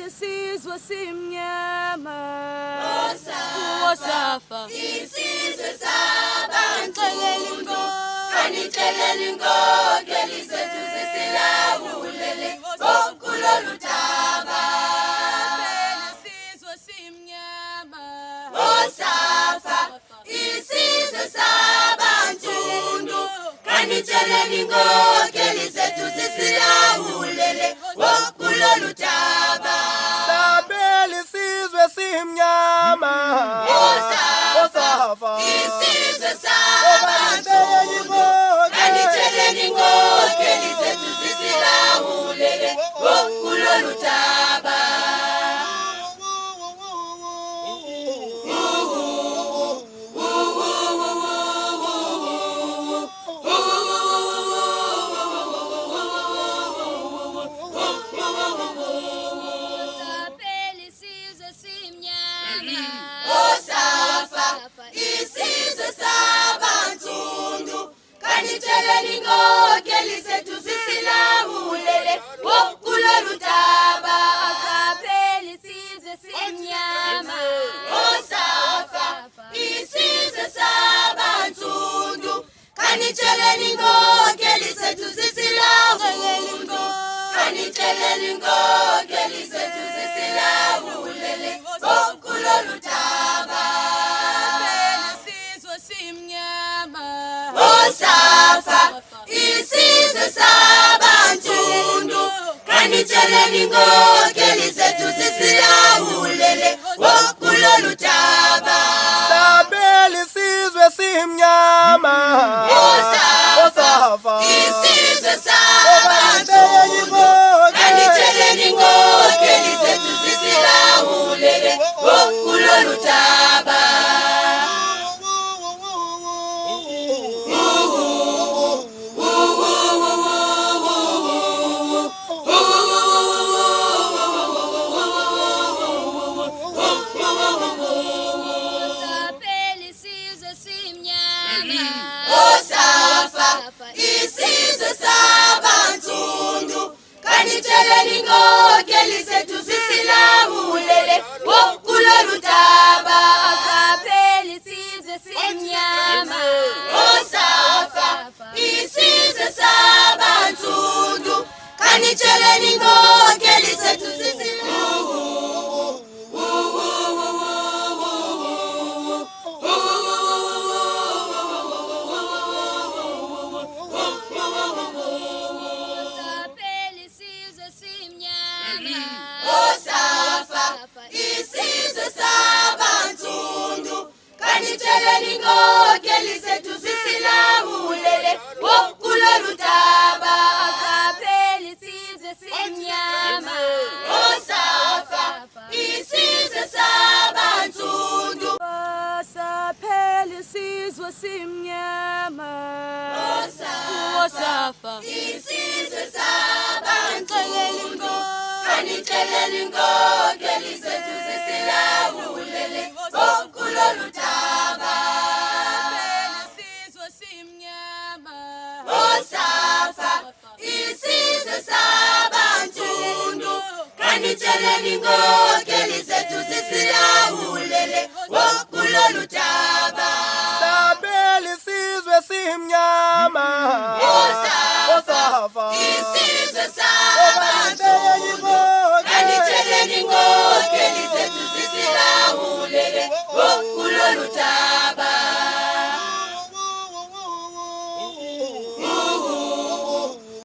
isizwe simnyama Wosafa isizwe sabantu kanixeleli inkokeli zethu zisilawulele kulolu daba. isizwe simnyama Wosafa isizwe sabantu kanixeleli inkokeli zethu zisilawulele kulolu daba. Sabeli isizwe simnyama Wosafa isizwe sabantu kanixeleli inkokeli zethu zisilawulele kulolu daba. Wosafa isizwe sabantu kanixeleli inkokeli zethu zisilawulele kulolu daba. isizwe simnyama Wosafa isizwe sabantu kanixeleli inkokeli zethu zisilawulele kanixeleli inkokeli zethu zisilawulele kulolu daba. isizwe simnyama Wosafa isizwe sabantu kanixeleli inkokeli zethu zisilawulele kulolu daba. Sabeli isizwe simnyama Wosafa isizwe sabantu kanixeleli inkokeli zethu zisilawulele kulolu daba. isizwe simnyama Wosafa isizwe sabantu kanixeleli inkokeli zethu zisilawulele kulolu daba. isizwe simnyama Wosafa isizwe sabantu kanixeleli inkokeli zethu isizwe simnyama Wosafa isizwe sabantu kanixeleli inkokeli zethu zisilawulele kulolu daba. isizwe simnyama Wosafa isizwe sabantu isizwe simnyama Wosafa isizwe sabantu kanixeleli inkokeli zethu zisilawulele kulolu daba. isizwe simnyama Wosafa isizwe sabantu kanixeleli inkokeli zethu zisilawulele kulolu daba. Sabeli isizwe simnyama Wosafa isizwe sabantu kanixeleli inkokeli zethu zisilawulele kulolu daba.